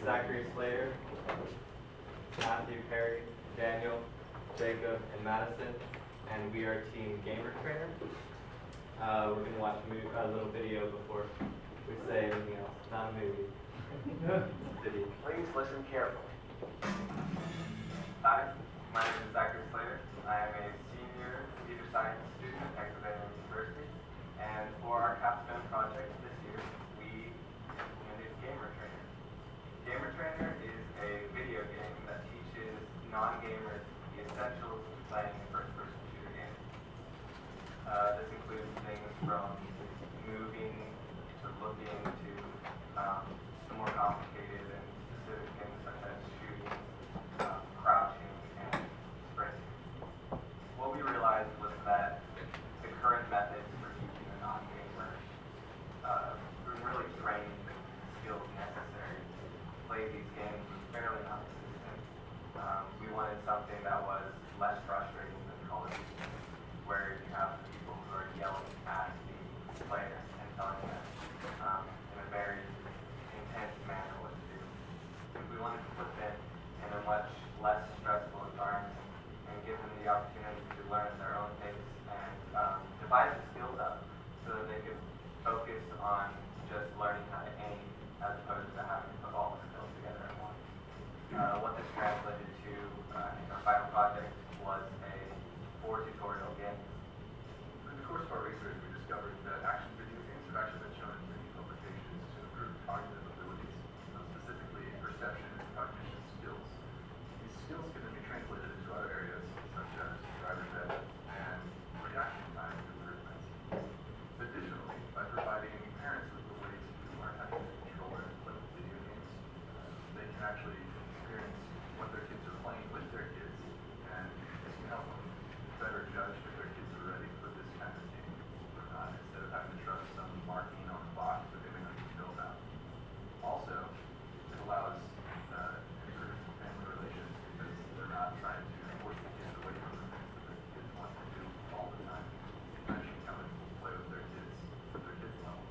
Zachary Slater, Matthew, Perry, Daniel, Jacob, and Madison, and we are Team Gamer Trainer. We're going to watch a little video before we say anything else. It's not a movie. Video. Please listen carefully. Hi, my name is Zachary Slater. I am a senior computer science student at Texas A&M University, and for our capstone project this year, we implemented Gamer Trainer. Gamer Trainer is a video game that teaches non-gamers the essentials of playing a first-person shooter game. This includes things from moving to looking to the more complicated and specific things such as shooting, crouching, and sprinting. What we realized was that the current methods for teaching a non-gamer really train the skills necessary to play these games was fairly non-existent. We wanted something that was less frustrating than Call of Duty, where you have people who are yelling at the player and telling them in a very intense manner what to do. We wanted to put them in a much less stressful environment and give them the opportunity to learn at their own pace and divide the skills up so that they could focus on just learning how to aim as opposed to having to put all the skills together at once. What this translated to in our final project was a 4 tutorial game. In the course of our research, we discovered that action video games have actually been shown in many publications to improve cognitive abilities, specifically perception and cognition skills. These skills can then be translated into other areas, such as driver's ed and reaction time improvements. Additionally, by providing parents with a way to learn how to use a controller and play with video games, they can actually experience what their kids are playing with their kids, and this can help them better judge if their kids are ready for this kind of game or not, instead of having to trust some marking on the box that they may not even fill out. Also, it allows improved family relations because they're not trying to force the kids away from the things that the kids want to do all the time. They actually come and play with their kids at their kids' level.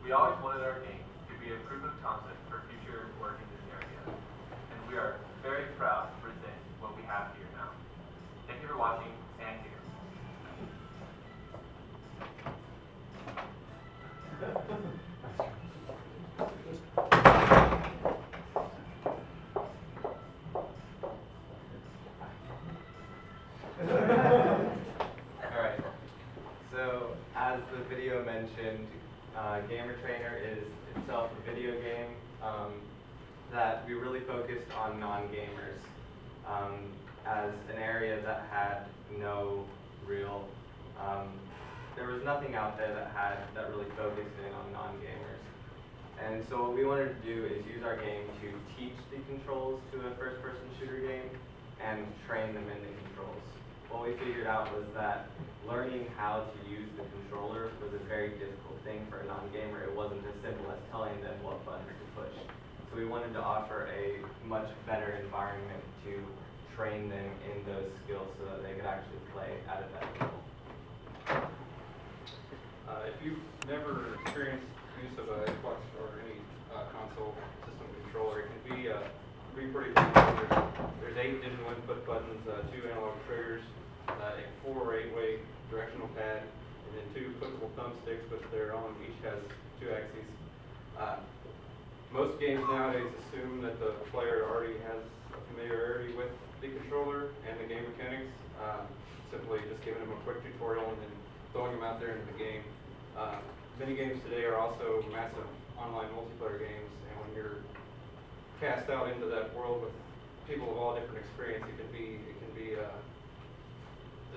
We always wanted our game to be a proof of concept for future work in this area, and we are very proud to present what we have here now. Thank you for watching, and here. Alright, so as the video mentioned, Gamer Trainer is itself a video game that we really focused on non-gamers as an area that had no real, there was nothing out there that really focused in on non-gamers. And so what we wanted to do is use our game to teach the controls to a first-person shooter game and train them in the controls. What we figured out was that learning how to use the controller was a very difficult thing for a non-gamer. It wasn't as simple as telling them what buttons to push. So we wanted to offer a much better environment to train them in those skills so that they could actually play at a better level. If you've never experienced use of a Xbox or any console system controller, it can be pretty cool. There's 8 digital input buttons, 2 analog triggers, a 4 or 8-way directional pad, and then 2 clickable thumbsticks, but each has 2 axes. Most games nowadays assume that the player already has a familiarity with the controller and the game mechanics. Simply just giving them a quick tutorial and then throwing them out there into the game. Many games today are also massive online multiplayer games, and when you're cast out into that world with people of all different experience, it can be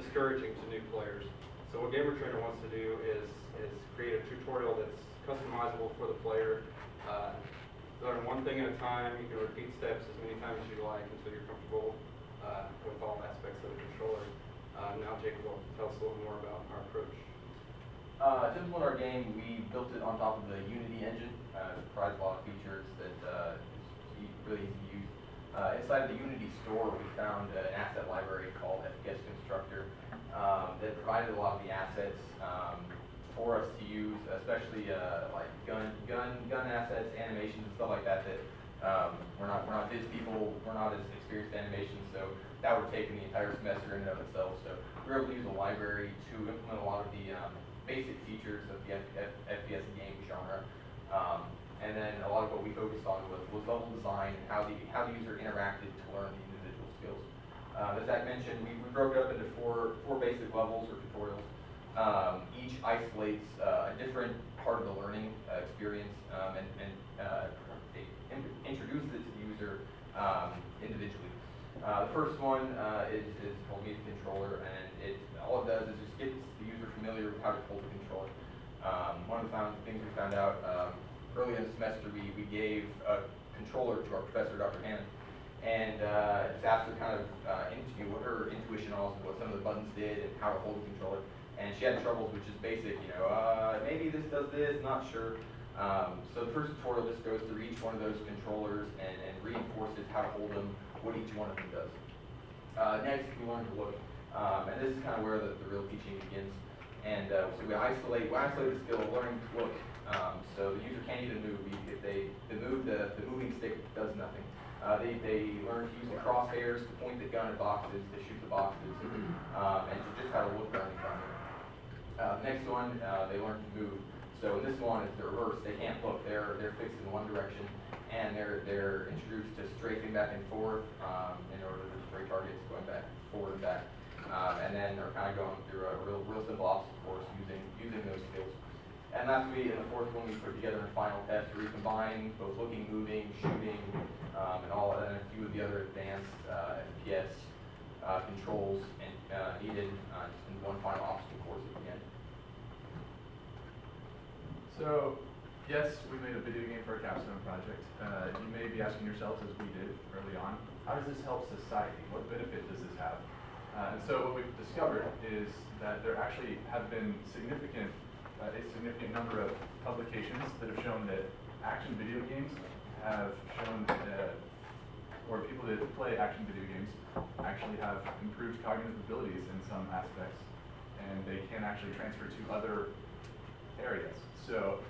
discouraging to new players. So what Gamer Trainer wants to do is create a tutorial that's customizable for the player. Learn one thing at a time. You can repeat steps as many times as you like until you're comfortable with all aspects of the controller. Now Jacob will tell us a little more about our approach. To implement our game, we built it on top of the Unity engine. It provides a lot of features that is really easy to use. Inside the Unity store, we found an asset library called FPS Constructor that provided a lot of the assets for us to use, especially like gun assets, animations, and stuff like that. We're not biz people. We're not as experienced in animations, so that would take the entire semester in and of itself. So we were able to use a library to implement a lot of the basic features of the FPS game genre. And then a lot of what we focused on was level design, how the user interacted to learn the individual skills. As Zach mentioned, we broke it up into four basic levels or tutorials. Each isolates a different part of the learning experience and introduces it to the user individually. The first one is called Meet the Controller, and all it does is just gets the user familiar with how to hold the controller. One of the things we found out early in the semester, we gave a controller to our professor, Dr. Hammond, and just asked her kind of what her intuition was, what some of the buttons did, and how to hold the controller. And she had troubles, which is basic, maybe this does this, not sure. So the first tutorial just goes through each one of those controllers and reinforces how to hold them, what each one of them does. Next, we learn to look, and this is kind of where the real teaching begins. And so we isolate the skill of learning to look. So the user can't even move. If they move, the moving stick does nothing. They learn to use the crosshairs to point the gun at boxes, to shoot the boxes, and to just how to look around the environment. Next one, they learn to move. So in this one, it's the reverse. They can't look. They're fixed in one direction, and they're introduced to strafing back and forth in order to destroy targets, going back, forward and back, and then they're kind of going through a real simple obstacle course using those skills. And lastly, in the fourth one, we put together a final test where we combine both looking, moving, shooting, and a few of the other advanced FPS controls and needed just in one final obstacle course at the end. So, yes, we made a video game for our capstone project. You may be asking yourselves, as we did early on, how does this help society? What benefit does this have? And so what we've discovered is that there actually have been a significant number of publications that have shown that action video games have shown or people that play action video games actually have improved cognitive abilities in some aspects, and they can actually transfer to other areas. So,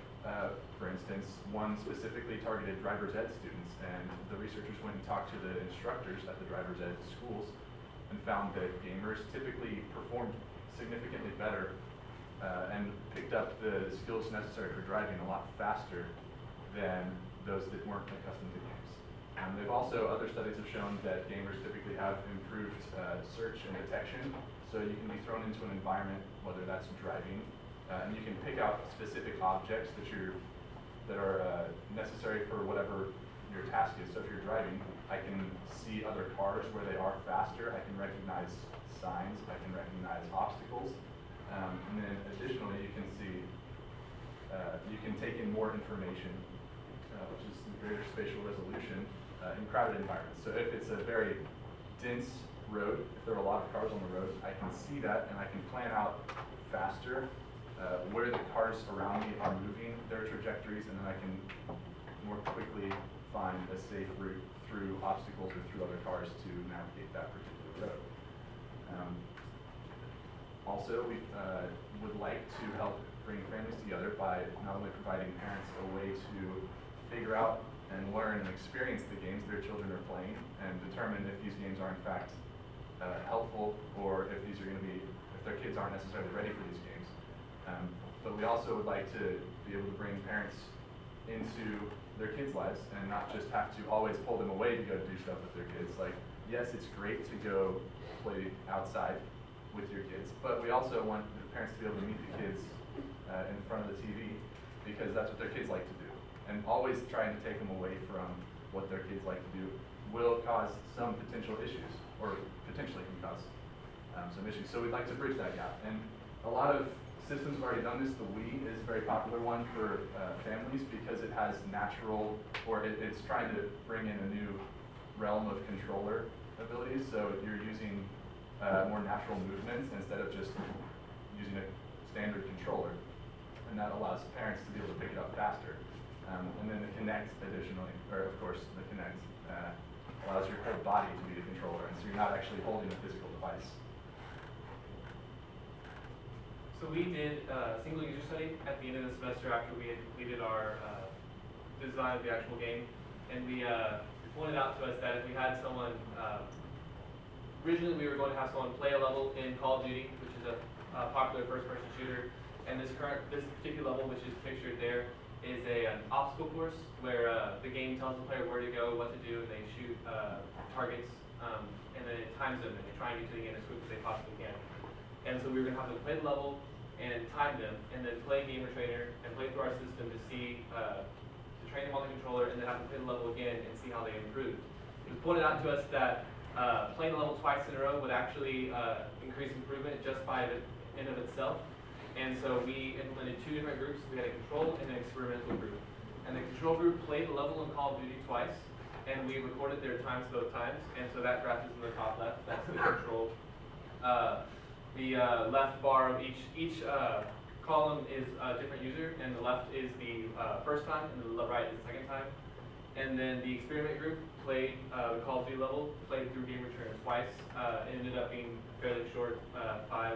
for instance, one specifically targeted driver's ed students, and the researchers went and talked to the instructors at the driver's ed schools and found that gamers typically performed significantly better and picked up the skills necessary for driving a lot faster than those that weren't accustomed to games. They've also, other studies have shown that gamers typically have improved search and detection, so you can be thrown into an environment, whether that's driving, and you can pick out specific objects that are necessary for whatever your task is. So if you're driving, I can see other cars where they are faster, I can recognize signs, I can recognize obstacles, and then additionally you can see, you can take in more information, which is greater spatial resolution in crowded environments. So if it's a very dense road, if there are a lot of cars on the road, I can see that and I can plan out faster where the cars around me are moving, their trajectories, and then I can more quickly find a safe route through obstacles or through other cars to navigate that particular road. Also, we would like to help bring families together by not only providing parents a way to figure out and learn and experience the games their children are playing and determine if these games are in fact helpful or if these are going to be, if their kids aren't necessarily ready for these games. But we also would like to be able to bring parents into their kids' lives and not just have to always pull them away to go do stuff with their kids. Like, yes, it's great to go play outside with your kids, but we also want the parents to be able to meet the kids in front of the TV because that's what their kids like to do. And always trying to take them away from what their kids like to do will cause some potential issues, or potentially can cause some issues. So we'd like to bridge that gap. And a lot of systems have already done this. The Wii is a very popular one for families because it has natural, or it's trying to bring in a new realm of controller abilities. So you're using more natural movements instead of just using a standard controller. And that allows parents to be able to pick it up faster. And then the Kinect additionally, or of course the Kinect, allows your whole body to be the controller, and so you're not actually holding a physical device. So So we did a single user study at the end of the semester after we had completed our design of the actual game, and we pointed out to us that if we had someone, originally we were going to have someone play a level in Call of Duty, which is a popular first-person shooter, and this particular level, which is pictured there, is an obstacle course where the game tells the player where to go, what to do, and they shoot targets, and then it times them, and they try and get to the end as quick as they possibly can. And so we were going to have them play the level and time them, and then play Gamer Trainer and play through our system to see, to train them on the controller, and then have them play the level again and see how they improved. It was pointed out to us that playing the level twice in a row would actually increase improvement just by the in of itself. And so we implemented two different groups. We had a control and an experimental group. And the control group played the level in Call of Duty twice, and we recorded their times both times. And so that graph is in the top left. That's the control. The left bar of each column is a different user, and the left is the first time, and the right is the second time. And then the experiment group played the Call of Duty level, played through Gamer Trainer twice. It ended up being fairly short, about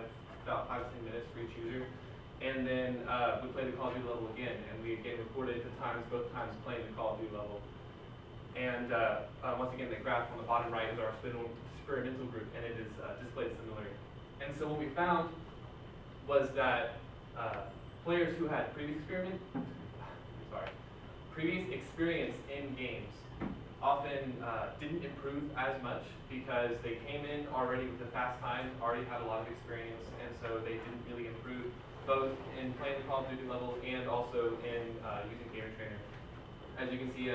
5 to 10 minutes for each user. And then we played the Call of Duty level again, and we again recorded the times, both times playing the Call of Duty level. And once again, the graph on the bottom right is our experimental group, and it is displayed similarly. And so what we found was that players who had previous experience in games often didn't improve as much because they came in already with a fast time, already had a lot of experience, and so they didn't really improve both in playing the Call of Duty level and also in using Gamer Trainer. As you can see,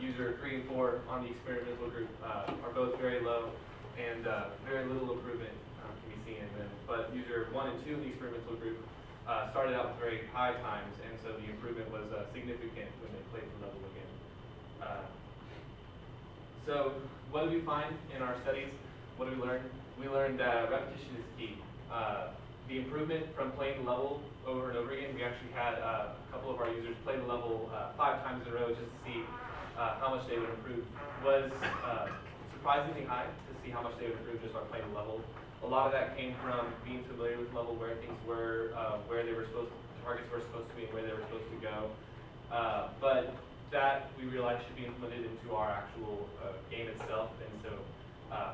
user 3 and 4 on the experimental group are both very low, and very little improvement can be seen in them. But user 1 and 2 in the experimental group started out with very high times, and so the improvement was significant when they played the level again. So what did we find in our studies? What did we learn? We learned that repetition is key. The improvement from playing the level over and over again, we actually had a couple of our users play the level 5 times in a row just to see how much they would improve. Was surprisingly high to see how much they would improve just by playing the level. A lot of that came from being familiar with the level, where things were, where they were targets were supposed to be, and where they were supposed to go. But that we realized should be implemented into our actual game itself, and so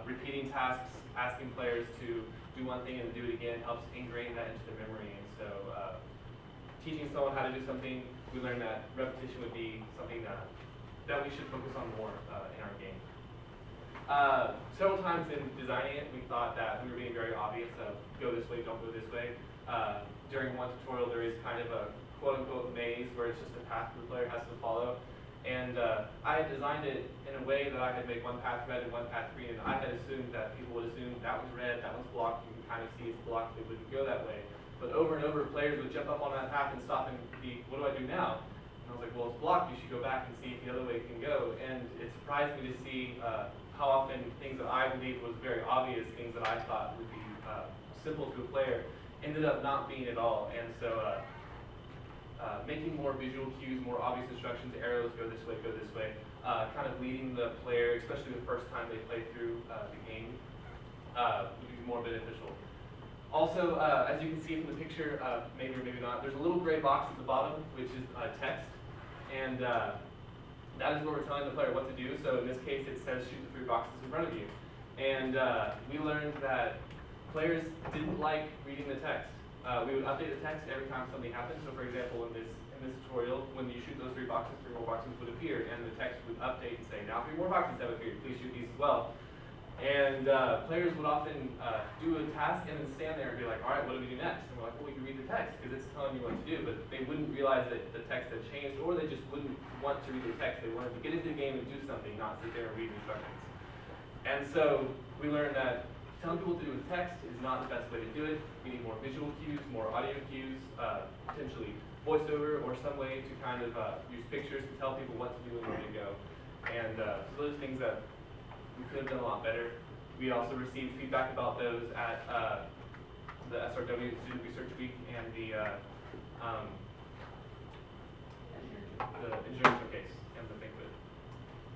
repeating tasks, asking players to do one thing and do it again helps ingrain that into their memory. And so teaching someone how to do something, we learned that repetition would be something that we should focus on more in our game. Several times in designing it, we thought that we were being very obvious of go this way, don't go this way. During one tutorial, there is kind of a quote-unquote maze where it's just a path the player has to follow. And I had designed it in a way that I had made one path red and one path green, and I had assumed that people would assume that was red, that one's blocked, you can kind of see it's blocked, they wouldn't go that way. But over and over, players would jump up on that path and stop and be, what do I do now? And I was like, well, it's blocked, you should go back and see if the other way can go. And it surprised me to see how often things that I believed was very obvious, things that I thought would be simple to a player, ended up not being at all. And so making more visual cues, more obvious instructions, arrows, go this way, kind of leading the player, especially the first time they play through the game, would be more beneficial. Also, as you can see from the picture, maybe or maybe not, there's a little gray box at the bottom, which is text, and that is where we're telling the player what to do. So in this case, it says shoot the 3 boxes in front of you. And we learned that players didn't like reading the text. We would update the text every time something happened. So for example, in this tutorial, when you shoot those 3 boxes, 3 more boxes would appear, and the text would update and say, now 3 more boxes have appeared, please shoot these as well. And players would often do a task and then stand there and be like, all right, what do we do next? And we're like, well, you can read the text because it's telling you what to do, but they wouldn't realize that the text had changed, or they just wouldn't want to read the text. They wanted to get into the game and do something, not sit there and read instructions. And so we learned that telling people what to do with text is not the best way to do it. We need more visual cues, more audio cues, potentially voiceover, or some way to kind of use pictures to tell people what to do and where to go. And so those are things that we could have done a lot better. We also received feedback about those at the SRW Student Research Week and the engineering showcase and the banquet.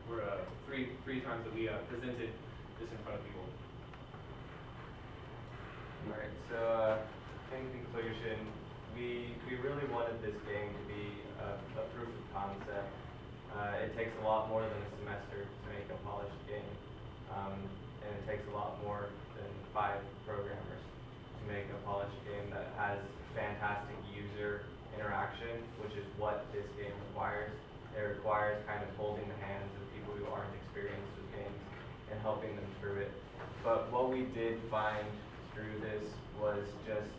Were three times that we presented this in front of people. Alright, so in conclusion, we really wanted this game to be a proof of concept. It takes a lot more than a semester to make a polished game, and it takes a lot more than 5 programmers to make a polished game that has fantastic user interaction, which is what this game requires. It requires kind of holding the hands of people who aren't experienced with games and helping them through it. But what we did find through this was just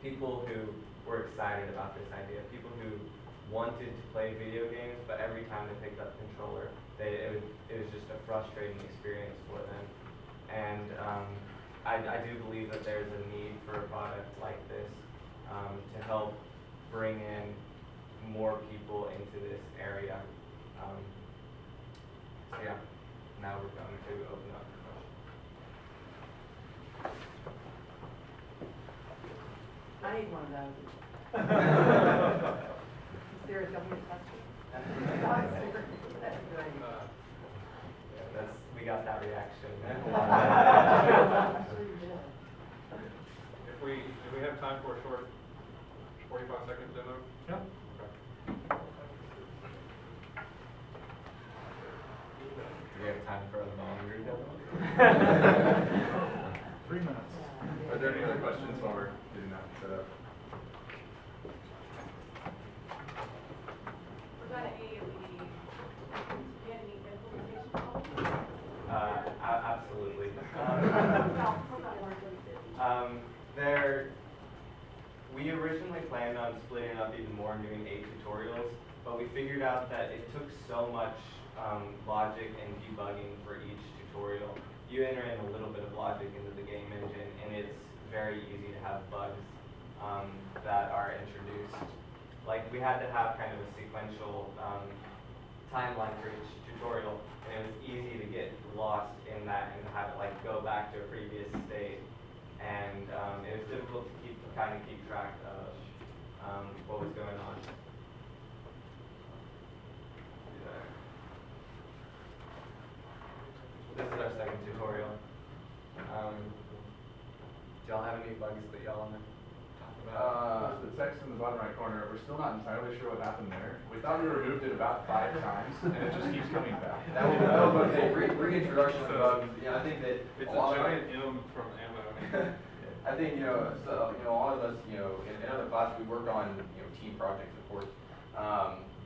people who were excited about this idea, people who wanted to play video games, but every time they picked up the controller, it was just a frustrating experience for them. And I do believe that there's a need for a product like this to help bring in more people into this area. So yeah, now we're going to open up for questions. I need one of those. Is there a government question? That's a good idea. We got that reaction. Actually, you did. Do we have time for a short 45-second demo? Yep. Okay. Do we have time for a longer demo? 3 minutes. Are there any other questions while we're getting that set up? We're going to AOE. Get any implementation problems? Absolutely. We originally planned on splitting up even more and doing 8 tutorials, but we figured out that it took so much logic and debugging for each tutorial. You enter in a little bit of logic into the game engine, and it's very easy to have bugs that are introduced. Like, we had to have kind of a sequential timeline for each tutorial, and it was easy to get lost in that and have it like go back to a previous state. And it was difficult to keep track of what was going on. This is our second tutorial. Do y'all have any bugs that y'all want to talk about? The text in the bottom right corner, we're still not entirely sure what happened there. We thought we removed it about 5 times, and it just keeps coming back. That was a reintroduction of bugs. I think that It's a a lot of giant M from ammo. I think, a lot of us, in other classes, we work on, team projects, of course.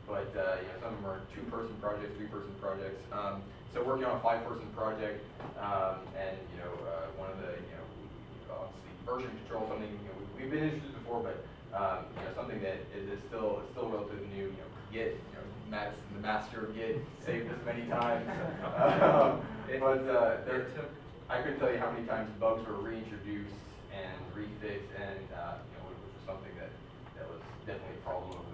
But some of them are 2-person projects, 3-person projects. So working on a 5-person project, and, one of the, obviously version control, something, we've been interested before, but, something that is still relatively new, Git, Matt's the master of Git, saved us many times. I couldn't tell you how many times bugs were reintroduced and refixed, and which was something that was definitely a problem